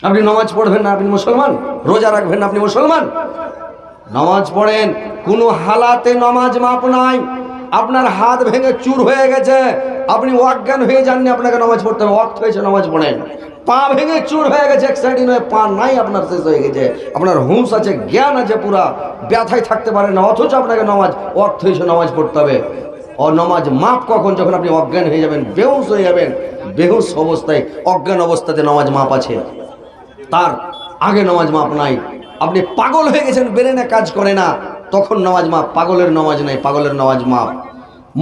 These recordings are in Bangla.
আপনি নামাজ পড়বেন না, আপনি মুসলমান? রোজা রাখবেন না, আপনি মুসলমান? নামাজ পড়েন, কোনো হালাতে নামাজ মাপ নাই। আপনার হাত ভেঙে চুর হয়ে গেছে, আপনি অজ্ঞান হয়ে যাননি, আপনাকে নামাজ পড়তে হবে, ওয়াক্ত হয়েছে, নামাজ পড়েন। পা ভেঙে চুর হয়ে গেছে, এক সাইড নয়, পা নাই, আপনার শেষ হয়ে গেছে, আপনার হুঁশ আছে, জ্ঞান আছে, পুরা ব্যথায় থাকতে পারেন না, অথচ আপনাকে নামাজ ওয়াক্ত হয়েছে, নামাজ পড়তে হবে। ও নামাজ মাপ কখন? যখন আপনি অজ্ঞান হয়ে যাবেন, বেহুশ হয়ে যাবেন। বেহুশ অবস্থায়, অজ্ঞান অবস্থাতে নামাজ মাপ আছে, তার আগে নামাজ মাপ নাই। আপনি পাগল হয়ে গেছেন, ব্রেনে কাজ করে না, তখন নামাজ মাপ। পাগলের নামাজ নাই, পাগলের নামাজ মাপ।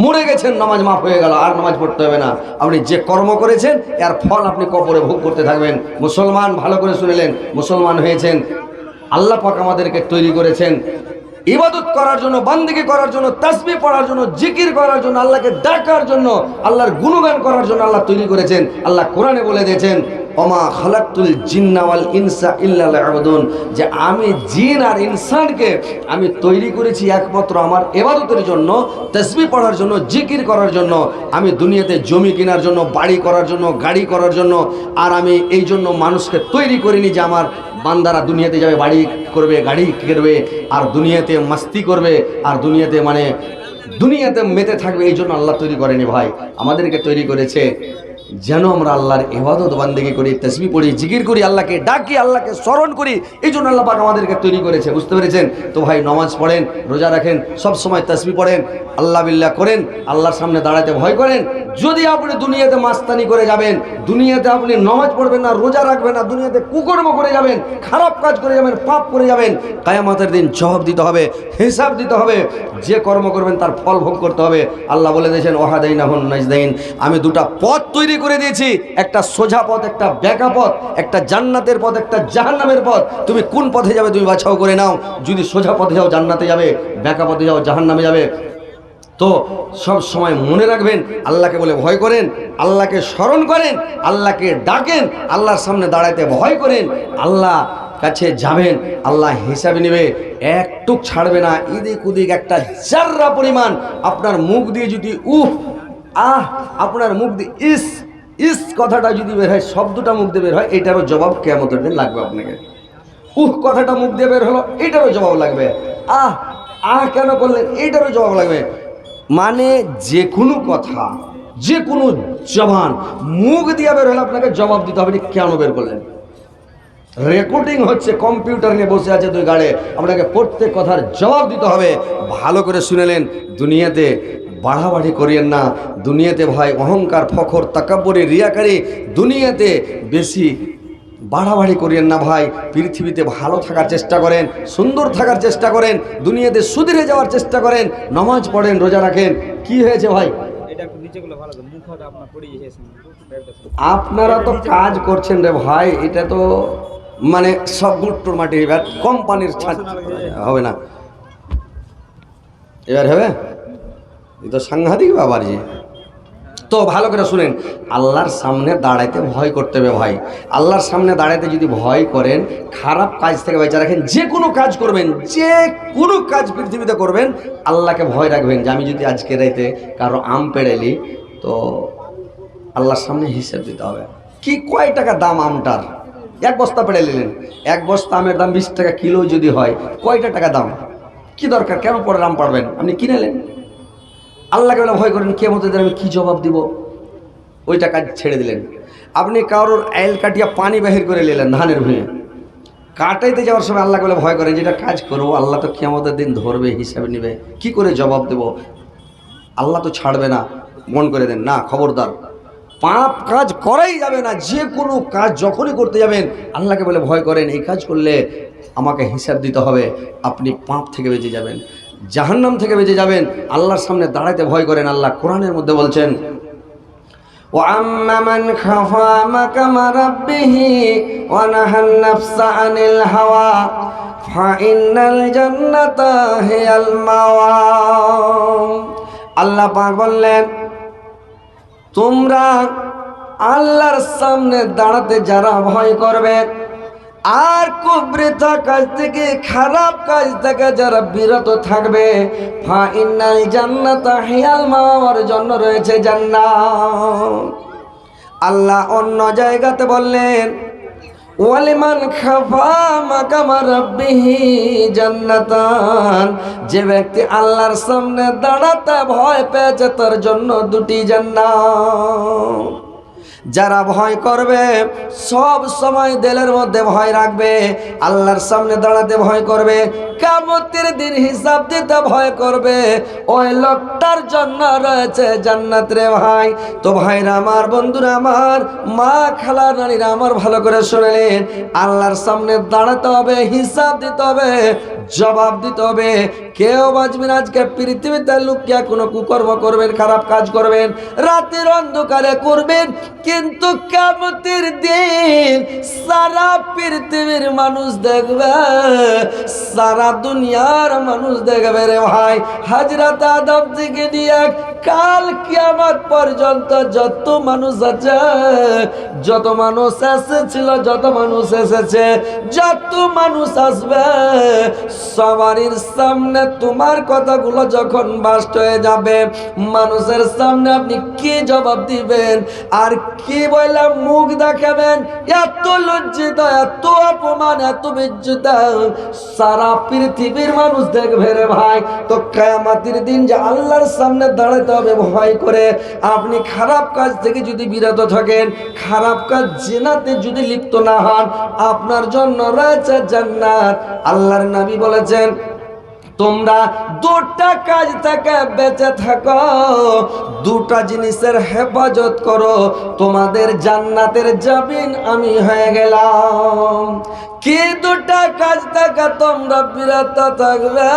মরে গেছেন, নামাজ মাপ হয়ে গেল, আর নামাজ পড়তে হবে না। আপনি যে কর্ম করেছেন এর ফল আপনি কবরে ভোগ করতে থাকবেন। মুসলমান, ভালো করে শুনলেন, মুসলমান হয়েছেন, আল্লাহ পাক আমাদেরকে তৈরি করেছেন ইবাদত করার জন্য, বান্দিগি করার জন্য, তাসবিহ পড়ার জন্য, জিকির করার জন্য, আল্লাহকে ডাকার জন্য, আল্লাহর গুণগান করার জন্য আল্লাহ তৈরি করেছেন। আল্লাহ কোরআনে বলে দিয়েছেন, ওমা খালাকতুল জিন্না ওয়াল ইনসা ইল্লা লিয়াবুদুন, যে আমি জিন আর ইনসানকে আমি তৈরি করেছি একমাত্র আমার ইবাদতের জন্য, তাসবিহ পড়ার জন্য, জিকির করার জন্য। আমি দুনিয়াতে জমি কেনার জন্য, বাড়ি করার জন্য, গাড়ি করার জন্য, আর আমি এই জন্য মানুষকে তৈরি করিনি যে আমার বান্দারা দুনিয়াতে যাবে, বাড়ি করবে, গাড়ি করবে, আর দুনিয়াতে মাস্তি করবে, আর দুনিয়াতে দুনিয়াতে মেতে থাকবে। এই জন্য আল্লাহ তৈরি করেনি ভাই, আমাদেরকে তৈরি করেছে যেন আমরা আল্লাহর ইবাদত বান্দেগি করি, তাসবিহ পড়ি, জিকির করি, আল্লাহকে ডাকি, আল্লাহকে স্মরণ করি। এই জন্য আল্লাহ পাক আমাদেরকে তৈরি করেছে, বুঝতে পেরেছেন তো ভাই? নামাজ পড়েন, রোজা রাখেন, সব সময় তাসবিহ পড়েন, আল্লাহ বিল্লাহ করেন, আল্লাহর সামনে দাঁড়াতে ভয় করেন। যদি আপনি দুনিয়াতে মাস্তানি করে যাবেন, দুনিয়াতে আপনি নামাজ পড়বেন না, রোজা রাখবেন না, দুনিয়াতে কুকর্ম করে যাবেন, খারাপ কাজ করে যাবেন, পাপ করে যাবেন, কিয়ামতের দিন জবাব দিতে হবে, হিসাব দিতে হবে। যে কর্ম করবেন তার ফল ভোগ করতে হবে। আল্লাহ বলে দিয়েছেন, ওয়াহাদাইনাহুন নাজদাইন, আমি দুটা পথ তৈরি করে দিয়েছি, একটা সোজা পথ, একটা বেঁকা পথ, একটা জান্নাতের পথ, একটা জাহান্নামের পথ। তুমি কোন পথে যাবে তুমি বাছাও করে নাও। যদি সোজা পথে যাও জান্নাতে যাবে, বেঁকা পথে যাও জাহান্নামে যাবে। তো সব সময় মনে রাখবেন, আল্লাহকে বলে ভয় করেন, আল্লাহকে স্মরণ করেন, আল্লাহকে ডাকেন, আল্লাহর সামনে দাঁড়াইতে ভয় করেন, আল্লাহ কাছে যাবেন, আল্লাহ হিসাবে নেবে, একটুক ছাড়বে না। এদিক ওদিক একটা জাররা পরিমাণ আপনার মুখ দিয়ে যদি আপনার মুখ দিয়ে ইস কথাটা যদি বের হয়, শব্দটা মুখ দিয়ে বের হয়, এটারও জবাব কিয়ামতের দিন লাগবে আপনাকে। কথাটা মুখ দিয়ে বের হলো, এটারও জবাব লাগবে। কেন করলেন, এটারও জবাব লাগবে। মানে যে কোনো কথা, যে কোনো জবান মুখ দিয়ে বের হলে আপনাকে জবাব দিতে হবে, কেন বের করলেন। রেকর্ডিং হচ্ছে, কম্পিউটার নিয়ে বসে আছে দুই গাড়ে, আপনাকে প্রত্যেক কথার জবাব দিতে হবে। ভালো করে শুনেলেন, দুনিয়াতে বাড়াবাড়ি করিয়েন না। দুনিয়াতে ভাই অহংকার, ফখর, তাকাব্বুরি, রিয়াকারি, দুনিয়াতে বেশি বাড়াবাড়ি করিয়েন না ভাই। পৃথিবীতে ভালো থাকার চেষ্টা করেন, সুন্দর থাকার চেষ্টা করেন, দুনিয়াতে সুধরে যাওয়ার চেষ্টা করেন, নামাজ পড়েন, রোজা রাখেন। কি হয়েছে ভাই? আপনারা তো কাজ করছেন রে ভাই, এটা তো মানে সব গুট্টুর মাটি। এবার কোম্পানির হবে না, এবার হবে, এ তো সাংঘাতিক ব্যাপার। তো ভালো করে শুনেন, আল্লাহর সামনে দাঁড়াইতে ভয় করতে হবে ভাই। আল্লাহর সামনে দাঁড়াইতে যদি ভয় করেন, খারাপ কাজ থেকে বেঁচে রাখেন। যে কোনো কাজ করবেন, যে কোনো কাজ পৃথিবীতে করবেন, আল্লাহকে ভয় রাখবেন যে আমি যদি আজকে রাইতে কারো আম পেড়াইলি, তো আল্লাহর সামনে হিসেব দিতে হবে। কি কয় টাকা দাম আমটার? এক বস্তা পেড়ে নিলেন, এক বস্তা আমের দাম 20 টাকা কিলো যদি হয়, কয়টা টাকা দাম? কি দরকার, কেন পরে আম পাড়বেন? আপনি কিনেলেন। আল্লাহকে বলে ভয় করেন, কিয়ামতের দিন আমি কি জবাব দিব? ওইটা কাজ ছেড়ে দিলেন। আপনি কারোর আইল কাটিয়া পানি বাহির করে নিলেন ধানের ভুঁয়ে, কাটাইতে যাওয়ার সময় আল্লাহকে বলে ভয় করেন, যেটা কাজ করবো আল্লাহ তো কিয়ামতের দিন ধরবে, হিসাবে নেবে, কি করে জবাব দেব? আল্লাহ তো ছাড়বে না। মন করে দেন না, খবরদার, পাপ কাজ করাই যাবে না। যে কোনো কাজ যখনই করতে যাবেন, আল্লাহকে বলে ভয় করেন, এই কাজ করলে আমাকে হিসাব দিতে হবে। আপনি পাপ থেকে বেঁচে যাবেন, জাহান্নাম থেকে বেঁচে যাবেন। আল্লাহর সামনে দাঁড়াইতে ভয় করেন। আল্লাহ কোরআনের মধ্যে বলছেন, وَأَمَّا مَنْ خَافَ مَقَامَ رَبِّهِ وَنَهَى النَّفْسَ عَنِ الْهَوَى فَإِنَّ الْجَنَّةَ هِيَ الْمَأْوَى। আল্লাহ পাক বললেন, তোমরা আল্লাহর সামনে দাঁড়াতে যারা ভয় করবে, আর কুবরিতা কাজ থেকে, খারাপ কাজ থেকে যারা বিরত থাকবে, ফাইনাল জান্নাতা হিয়াল মাওয়ার জন্য রয়েছে জান্নাত। আল্লাহ অন্য জায়গাতে বললেন, ওয়ালিমান খাফা মাকামা রাব্বিহি জান্নাতান, যে ব্যক্তি আল্লাহর সামনে দাঁড়াতে ভয় পেয়েছে তার জন্য দুটি জান্নাত। যারা ভয় করবে, সব সময় দিলের মধ্যে ভয় রাখবে, আল্লাহর সামনে দাঁড়াতে ভয় করবে, কিয়ামতের দিন হিসাব দিতে ভয় করবে, ওই লোকটার জন্য রয়েছে জান্নাত রে ভাই। তো ভাইরা আমার, বন্ধুরা আমার, মা খালা নারীরা আমার, ভালো করে শুনলেন, আল্লাহর সামনে দাঁড়াতে হবে, হিসাব দিতে হবে, জবাব দিতে হবে। কেউ বাঁচবেন আজকে পৃথিবীতে লুকিয়ে কোনো কুকর্ম করবেন, খারাপ কাজ করবেন, রাতের অন্ধকারে করবেন, কিন্তু কিয়ামতের দিন সারা পৃথিবীর মানুষ দেখবে, সারা দুনিয়ার মানুষ দেখবে রে ভাই। হযরত আদম থেকে নিয়ে কাল কিয়ামত পর্যন্ত যত মানুষ আছে, যত মানুষ এসেছিল, যত মানুষ এসেছে, যত মানুষ আসবে, সবারই সামনে তোমার কথাগুলো যখন বাস্ট হয়ে যাবে, মানুষের সামনে আপনি কি জবাব দিবেন আর কি বলে মুখ দেখাবেন? এত লজ্জিত, এত অপমান, এত বিজ্জিত সারা পৃথিবীর মানুষ দেখবে রে ভাই। তো কিয়ামতের দিন যে আল্লাহর সামনে দাঁড়াতে হবে ভয় করে, আপনি খারাপ কাজ থেকে যদি বিরত থাকেন, খারাপ কাজ জিনাতে যদি লিপ্ত না হন, আপনার জন্য রয়েছে জান্নাত। আল্লাহর নবী বলেছেন, তোমরা দুটা কাজ থেকে বেঁচে থাকো, দুটা জিনিসের হেফাজত করো, তোমাদের জান্নাতের জামিন আমি হয়ে গেলাম। কি দুটা কাজ থেকে তোমরা বিরত থাকবে?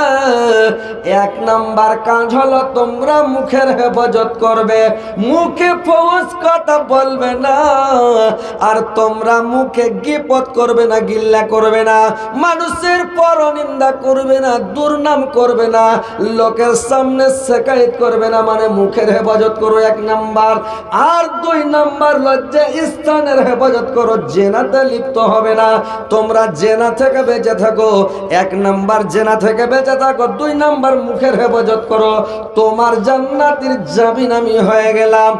এক নাম্বার কাজ হলো তোমরা মুখের হেফাজত করবে, মুখে ফৌজ কথা বলবে না, আর তোমরা মুখে গীবত করবে না, গিল্লা করবে না, মানুষের পরনিন্দা করবে না, দুর্নাম করবে না, লোকের সামনে শিকায়ত করবে না, মানে মুখের হেফাজত করো এক নাম্বার। আর দুই নাম্বার লজ্জা স্থানের হেফাজত করো, জেনাতে লিপ্ত হবে না। তোমরা জেনা থেকে বেঁচে থাকো, এক নাম্বার জেনা থেকে বেঁচে থাকো, দুই নাম্বার মুখের হেফাজত করো, তোমার জান্নাতের জামিন আমি হয়ে গেলাম।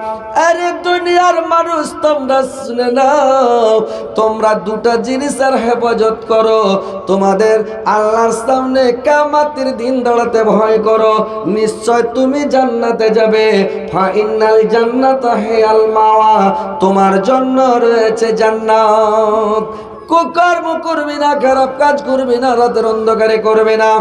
আরে দুনিয়ার মানুষ তোমরা শুনে নাও, তোমরা দুটা জিনিসের হেফাজত করো, তোমাদের আল্লাহর সামনে কিয়ামতের দিন দাঁড়াতে ভয় করো, নিশ্চয় তুমি জান্নাতে যাবে। ফাইনাল জান্নাতা হিয়াল মাওয়া, তোমার জন্য রয়েছে জান্নাত। কুকর্ম করবি না, খারাপ কাজ করবি না, রাতের অন্ধকারে করবে না।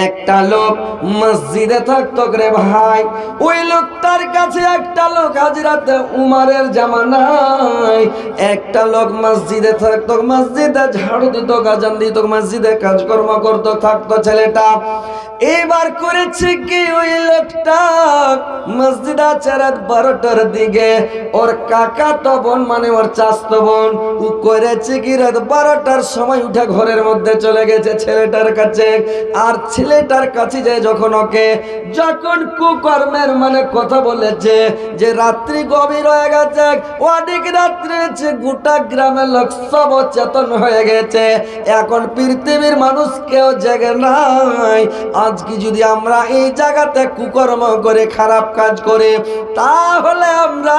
একটা লোক মসজিদে থাকতো রে ভাই, ওই লোকটার কাছে একটা লোক হাজরাতে উমারের জামানায় একটা লোক মসজিদে থাকতো, মসজিদে ঝাড়ু দিত, গাজান দিত, মসজিদে কাজকর্ম করতো, থাকতো ছেলেটা। এবার করেছে কি, ওই লোকটা মসজিদ আছে রাত 12টার দিকে, ওর কাকা তো বোন মানে ওর চাচতো বোন, ও করেছে কি রাত 12টার সময় উঠে ঘরের মধ্যে চলে গেছে ছেলেটার কাছে। আর ছেলেটার কাছে যায় যখন ওকে যখন কুকর্মের মানে কথা বলেছে যে রাত্রি গভীর হয়ে গেছে, অনেক রাত্রে হয়েছে, গোটা গ্রামের লোক সব চেতন হয়ে গেছে, এখন পৃথিবীর মানুষ কেউ জেগে নাই। আজকে যদি আমরা এই জায়গাতে কুকর্ম করে খারাপ কাজ করে, তাহলে আমরা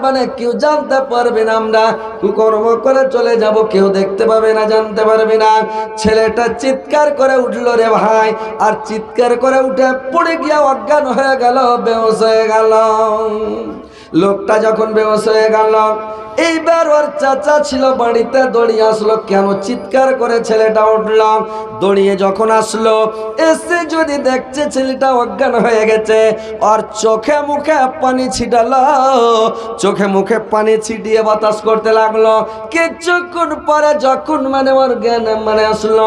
মানে কেউ জানতে পারবে না, আমরা কুকর্ম করে চলে যাব, কেউ দেখতে পাবে না, জানতে পারবে না। ছেলেটা চিৎকার করে উঠলো রে ভাই, আর চিৎকার করে উঠে পড়ে গিয়া অজ্ঞান হয়ে গেল, বেহুশ হয়ে গেল। লোকটা যখন বেহুশ হয়ে গেল, এইবার ওর চাচা ছিল বাড়িতে, দৌড়িয়ে আসলো। কেন চিৎকার করে ছেলেটা উঠল, দৌড়িয়ে যখন আসলো, এসে যদি দেখছে ছেলেটা অজ্ঞান হয়ে গেছে, আর চোখে মুখে পানি ছিটালো, চোখে মুখে পানি ছিটিয়ে বাতাস করতে লাগলো। কিছুক্ষণ পরে যখন মানে ওর জ্ঞান মানে আসলো,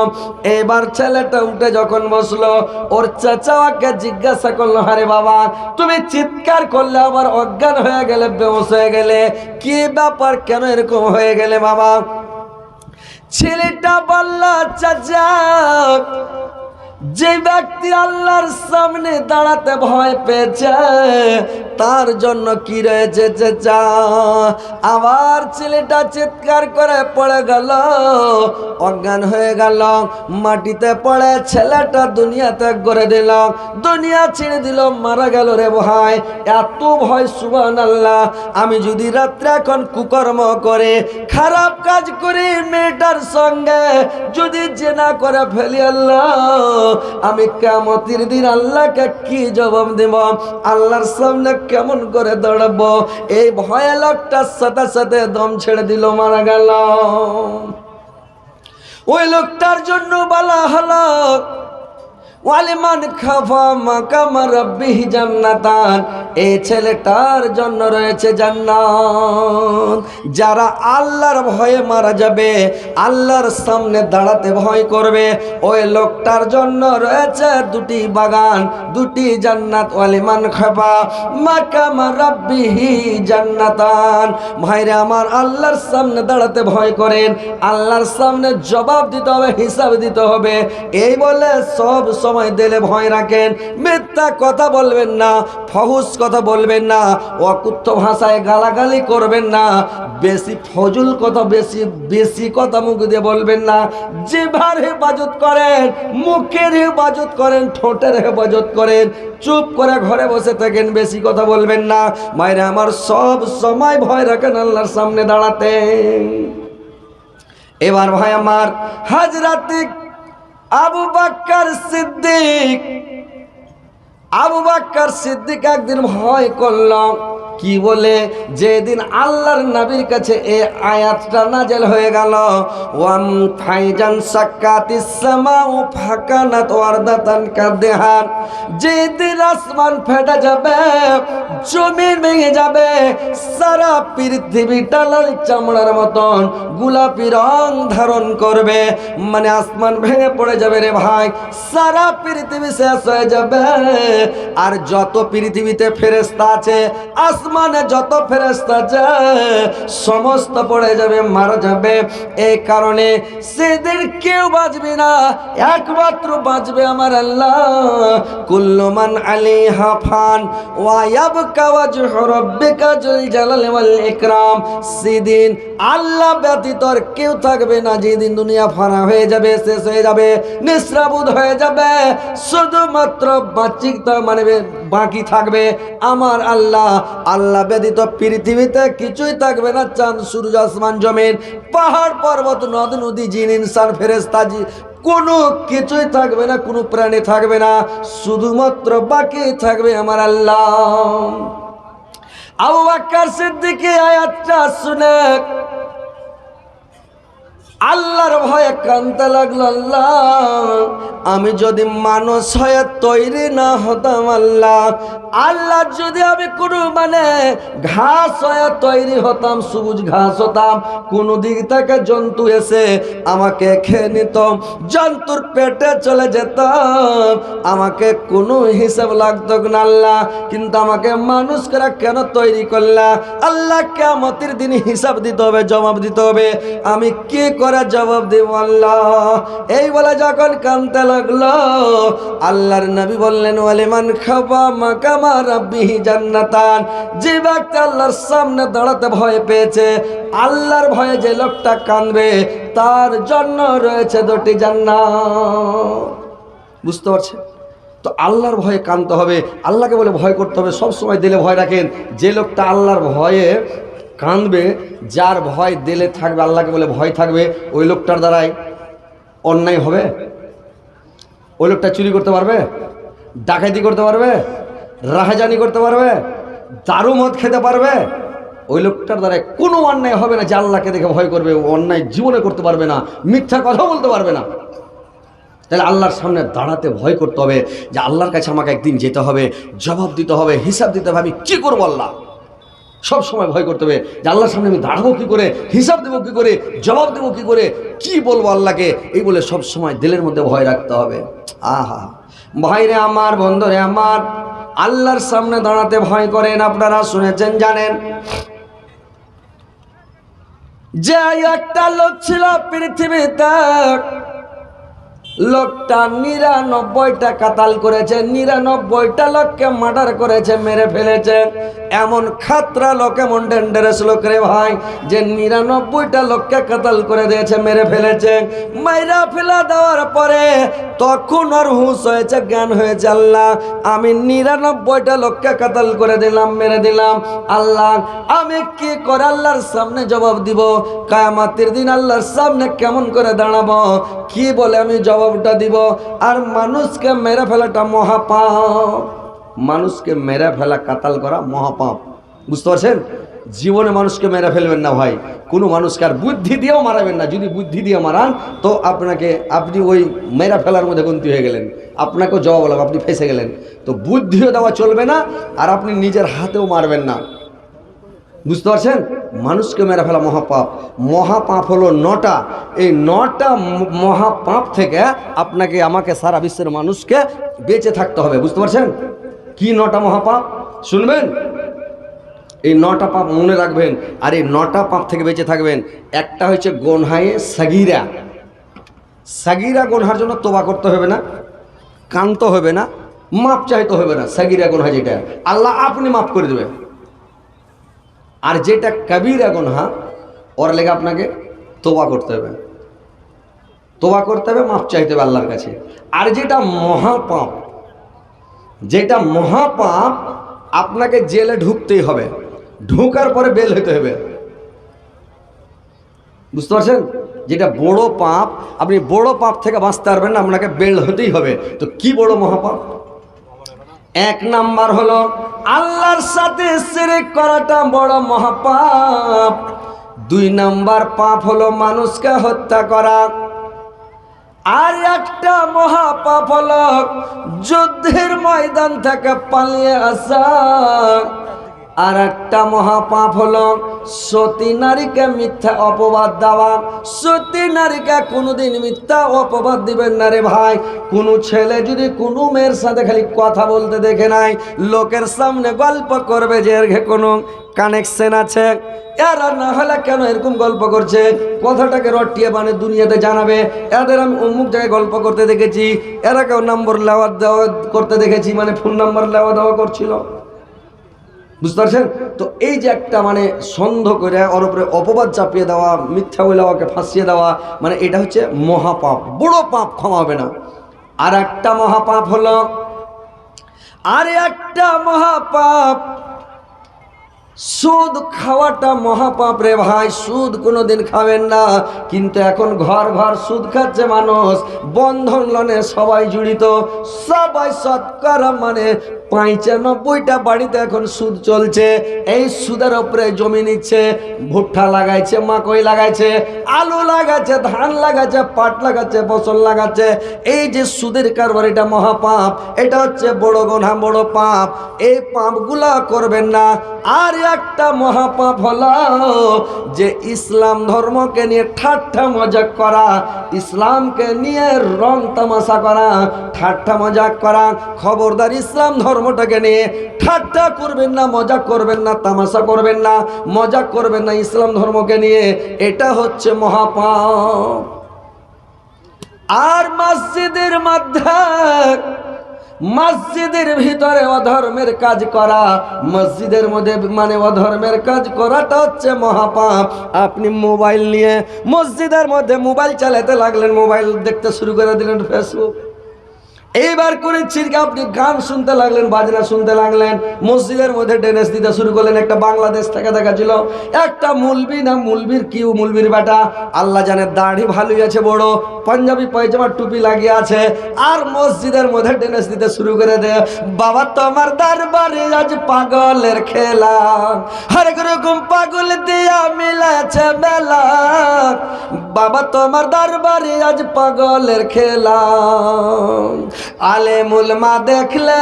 এবার ছেলেটা উঠে যখন বসলো, ওর চাচা ওকে জিজ্ঞাসা করলো, আরে বাবা তুমি চিৎকার করলে আবার অজ্ঞান হয়ে গেলে, বেহুশ হয়ে গেলে, কি ব্যাপার, কেন এরকম হয়ে গেলে বাবা? ছেলেটা বলল, চাচা যে ব্যক্তি আল্লাহর সামনে দাঁড়াতে ভয় পেয়েছে তার জন্য কি রয়েছে চেঁচা। আবার ছেলেটা চিৎকার করে পড়ে গেল, অজ্ঞান হয়ে গেল, মাটিতে পড়ে ছেলেটা দুনিয়া ত্যাগ করে দিল, দুনিয়া ছেড়ে দিল, মারা গেল রে ভাই। এত ভয়, সুবহানাল্লাহ। আমি যদি রাত্রে এখন কুকর্ম করে খারাপ কাজ করে মেয়েটার সঙ্গে যদি জেনা করে ফেলি, আল্লাহ আমি কিয়ামতের দিন আল্লাহকে কি জবাব দেব, আল্লাহর সামনে কেমন করে দাঁড়াবো। এই ভয়ে লোকটার সাথে সাথে দম ছেড়ে দিল, মারা গেল। ওই লোকটার জন্য বলা হলো ওয়ালিমান খাফা মাকাম রাব্বিহি জান্নাতান, এই ছেলেটার জন্য রয়েছে জান্নাত। যারা আল্লাহর ভয়ে মারা যাবে, আল্লাহর সামনে দাঁড়াতে ভয় করবে, ওই লোকটার জন্য রয়েছে দুটি বাগান, দুটি জান্নাত। ওয়ালিমান খাফা মাকাম রাব্বিহি জান্নাতান। ভাইরা আমার, আল্লাহর সামনে দাঁড়াতে ভয় করেন, আল্লাহর সামনে জবাব দিতে হবে, হিসাব দিতে হবে, এই বলে সব সময় দিলে ভয় রাখেন। মিথ্যা কথা বলবেন না, ফহুস কথা বলবেন না, অকুত্থ ভাষায় গালাগালি করবেন না, বেশি ফজুল কথা, বেশি কথা মুখ দিয়ে বলবেন না। জিহ্বার হেফাজত করেন, মুখের হেফাজত করেন, ঠোঁটের হেফাজত করেন, চুপ করে ঘরে বসে থাকেন, বেশি কথা বলবেন না। মায়েরা আমার, সব সময় ভয় রাখেন আল্লাহর সামনে দাঁড়াতে। এবার ভাই আমার, হযরত আবু বকর সিদ্দিক একদিন ভয় করল। কি বলে? যেদিন আল্লাহর নবীর কাছে এই আয়াতটা নাযিল হয়ে গেল, ওয়াম ফাইজান সাক্কাতিস সামাউ ফাকানাত ওয়ারদাতান কাদেহান, যেদিন আসমান ফেটে যাবে, জমিন ভেঙে যাবে, সারা পৃথিবীটা লাল চামড়ার মতন গোলাপি রং ধারণ করবে, মানে আসমান ভেঙে পড়ে যাবে রে ভাই, সারা পৃথিবী শেষ হয়ে যাবে। আর যত পৃথিবীতে ফেরেশতা আছে, আসমানে যত ফেরেশতা আছে, সমস্ত পড়ে যাবে, মারা যাবে। এই কারণে সেদিন কেউ বাঁচবে না, একমাত্র বাঁচবে আমার আল্লাহ। কুল্লু মান আলাইহা ফান ওয়া ইয়াবকা ওয়াজহু রাব্বিকা যুল জালালি ওয়াল ইকরাম। সেদিন আল্লাহ ব্যতীত আর কেউ থাকবে না। যেদিন দুনিয়া ফানা হয়ে যাবে, শেষ হয়ে যাবে, নিঃস্রাবুদ হয়ে যাবে, শুধুমাত্র বাকি থাকবে আমার আল্লাহ। আল্লাহ ব্যতীত পৃথিবীতে কিছুই থাকবে না। চাঁদ, সূর্য, আসমান, জমিন, পাহাড়, পর্বত, নদ নদী, জিন, ইনসান, ফেরেশতা, কোনো কিছুই থাকবে না, কোনো প্রাণী থাকবে না, শুধুমাত্র বাকি থাকবে আমার আল্লাহ। আবু বকর সিদ্দিক আয়াতটা শুনে আল্লাহর ভয়ে কাঁদতে লাগলো, আল্লাহ আমি যদি মানুষ হয়ে তৈরি না হতাম, আল্লাহ যদি আমি কোনো ঘাস হয়ে তৈরি হতাম, সবুজ ঘাস হতাম, কোনো দিক থেকে জন্তু এসে আমাকে খেয়ে নিত, জন্তুর পেটে চলে যেতাম, আমাকে কোনো হিসাব লাগতো না আল্লাহ। কিন্তু আমাকে মানুষ করে কেন তৈরি করলা আল্লাহ? কিয়ামতের দিন হিসাব দিতে হবে, জবাব দিতে হবে। আমি কি করে জবাব দেব আল্লাহ? এই বলে যখন কাঁদতে লাগলো, আল্লাহর নবী বললেন, ওয়ালিমান খাফা মাকামা রাব্বিহি জান্নাতান। যে ব্যক্তি আল্লাহর সামনে দাঁড়াতে ভয় পেয়েছে, আল্লাহর ভয়ে যে লোকটা কাঁদবে, তার জন্য রয়েছে দুটি জান্নাত। বুঝতে পারছেন তো? আল্লাহর ভয়ে কাঁদতে হবে, আল্লাহকে বলে ভয় করতে হবে। সব সময় দিলে ভয় রাখেন। যে লোকটা আল্লাহর ভয়ে কাঁদবে, যার ভয় দিলে থাকবে, আল্লাহকে বলে ভয় থাকবে, ওই লোকটার দ্বারাই অন্যায় হবে? ওই লোকটা চুরি করতে পারবে? ডাকাতি করতে পারবে? রাহাজানি করতে পারবে? দারু মদ খেতে পারবে? ওই লোকটার দ্বারাই কোনো অন্যায় হবে না। যে আল্লাহকে দেখে ভয় করবে, অন্যায় জীবনে করতে পারবে না, মিথ্যা কথা বলতে পারবে না। তাহলে আল্লাহর সামনে দাঁড়াতে ভয় করতে হবে, যে আল্লাহর কাছে আমাকে একদিন যেতে হবে, জবাব দিতে হবে, হিসাব দিতে হবে। আমি কী করবো আল্লাহ? সব সময় ভয় করতে হবে যে আল্লাহর সামনে আমি দাঁড়াবো কী করে, হিসাব দেবো কী করে, জবাব দেবো কী করে, কি বলবো আল্লাহকে, এই বলে সব সময় দিলের মধ্যে ভয় রাখতে হবে। আহা ভাইরে আমার, বন্ধুরে আমার, আল্লাহর সামনে দাঁড়াতে ভয় করেন। আপনারা শুনেছেন, জানেন যে একটা লোক ছিল পৃথিবীতে, লোকটা ৯৯টা কাতাল করেছে, ৯৯টা লোককে মার্ডার করেছে, মেরে ফেলেছে। এমন খাতরা লোক, এমন ডেঞ্জারাস লোক রে ভাই, যে ৯৯টা লোককে কাতাল করে দিয়েছে, মেরে ফেলেছে। মাইরা ফেলা দেওয়ার পরে তখন ওর হুঁশ হয়েছে, জ্ঞান হয়েছে, আল্লাহ আমি ৯৯টা লোককে কাতাল করে দিলাম, মেরে দিলাম। আল্লাহ আমি কি করে আল্লাহর সামনে জবাব দিব? কিয়ামতের দিন আল্লাহর সামনে কেমন করে দাঁড়াবো? কি বলে আমি জবাবটা দিব? আর মানুষকে মেরে ফেলাটা মহাপাপ। মানুষকে মেরে ফেলা, কাতাল করা মহাপাপ। বুঝতে পারছেন? জীবনে মানুষকে মেরে ফেলবেন না ভাই, কোনো মানুষকে আর বুদ্ধি দিয়েও মারাবেন না। যদি বুদ্ধি দিয়ে মারান তো আপনি ওই মেরে ফেলার মধ্যে গন্তি হয়ে গেলেন, আপনাকেও জবাব লাগবে, আপনি ফেঁসে গেলেন। তো বুদ্ধিও দেওয়া চলবে না, আর আপনি নিজের হাতেও মারবেন না। বুঝতে পারছেন? মানুষকে মেরে ফেলা মহাপাপ। মহাপাপ হলো ৯টা। এই ৯টা মহাপাপ থেকে আপনাকে, আমাকে, সারা বিশ্বের মানুষকে বেঁচে থাকতে হবে। বুঝতে পারছেন? কি ৯টা মহাপাপ শুনবেন? এই ৯টা পাপ মনে রাখবেন, আর এই ৯টা পাপ থেকে বেঁচে থাকবেন। একটা হচ্ছে গোনহায়ে সাগীরা। সাগীরা গোনহার জন্য তোবা করতে হবে না, কান্ত হবে না, মাপ চাইতে হবে না। সাগীরা গোনহা যেটা, আল্লাহ আপনি মাফ করে দেবেন। আর যেটা কবিরা গুনাহ, ওর লেগে আপনাকে তোবা করতে হবে, তোবা করতে হবে, মাফ চাইতে হবে আল্লাহর কাছে। আর যেটা মহাপাপ, যেটা মহাপাপ, আপনাকে জেলে ঢুকতেই হবে, ঢোকার পরে বের হতে হবে। বুঝতে পারছেন? যেটা বড় পাপ, আপনি বড় পাপ থেকে বাঁচতে পারবেন না, আপনাকে বের হতেই হবে। তো কি বড় মহাপাপ? ১ নাম্বার হলো আল্লাহর সাথে শিরক করাটা বড় মহাপাপ। ২ নাম্বার পাপ হলো মানুষকে হত্যা করা। আর একটা মহাপাপ হলো যুদ্ধের ময়দান থেকে পালিয়ে আসা। আর একটা মহাপাপ হলো সতী নারীকে মিথ্যা অপবাদ দেওয়া। সতী নারীকে কোনোদিন মিথ্যা অপবাদ দিবেন না রে ভাই। কোনো ছেলে যদি কোনো মেয়ের সাথে খালি কথা বলতে দেখে নাই, লোকের সামনে গল্প করবে যে এর কোনো কানেকশন আছে, এরা না হলে কেন এরকম গল্প করছে, কথাটাকে রটিয়ে বানিয়ে দুনিয়াতে জানাবে। এদের আমি অমুক জায়গায় গল্প করতে দেখেছি, এরা কেউ নম্বর লেওয়া দেওয়া করতে দেখেছি, মানে ফোন নাম্বার লেওয়া দেওয়া করছিল। বুঝতে পারছেন? তো এই যে একটা মানে সন্দেহ করে ওর উপরে অপবাদ চাপিয়ে দেওয়া, মিথ্যা বলে ওকে ফাঁসিয়ে দেওয়া, মানে এটা হচ্ছে মহাপাপ, বড় পাপ, ক্ষমা হবে না। আর একটা মহাপাপ হলো, আর একটা মহাপাপ সুদ খাওয়াটা মহাপাপ রে ভাই। সুদ কোনোদিন খাবেন না, কিন্তু এখন ঘর ঘর সুদ খাচ্ছে মানুষ। বন্ধন লোনে সবাই জড়িত, সবাই শতকরা মানে ৯৫টা বাড়িতে এখন সুদ চলছে। এই সুদের উপরে জমি নিচ্ছে, ভুট্টা লাগাইছে, মাকই লাগাইছে, আলু লাগাচ্ছে, ধান লাগাচ্ছে, পাট লাগাচ্ছে, ফসল লাগাচ্ছে। এই যে সুদের কারবার, এটা মহাপাপ, এটা হচ্ছে বড় গুনাহ, বড় পাপ। এই পাপগুলা করবেন না। আর একটা মহাপাপ হলো যে ইসলাম ধর্মকে নিয়ে ঠাট্টা মজাক করা, ইসলামকে নিয়ে রং তামাশা করা, ঠাট্টা মজাক করা। খবরদার, ইসলাম ধর্মটাকে নিয়ে ঠাট্টা করবেন না, মজাক করবেন না, তামাশা করবেন না, মজাক করবেন না ইসলাম ধর্মকে নিয়ে। এটা হচ্ছে মহাপাপ। আর মসজিদের মধ্যে, মসজিদের ভিতরে অধর্মের কাজ করা, মসজিদের মধ্যে মানে অধর্মের কাজ করাটা হচ্ছে মহাপাপ। আপনি মোবাইল নিয়ে মসজিদের মধ্যে মোবাইল চালাতে লাগলেন, মোবাইল দেখতে শুরু করে দিলেন, ফেসবুক। এইবার করে ছিড়কে আপনি গান শুনতে লাগলেন, বাজনা শুনতে লাগলেন, মসজিদের মধ্যে ড্যান্স দিতে শুরু করলেন। একটা বাংলাদেশ থেকে দেখা ছিল, একটা মুলবি, না মুলবির কি, মুলবির বেটা আল্লাহ জানে, দাড়ি ভালোই আছে বড়, পাঞ্জাবি পায়জামা টুপি লাগিয়ে আছে, আর মসজিদের মধ্যে ড্যান্স দিতে শুরু করে দে। বাবা তোমার দরবারে আজ পাগলের খেলা, হরেক রকম পাগল দিয়া মিলেছে মেলা। বাবা তোমার দরবারে আজ পাগলের খেলা, আলেমুল মা দেখলে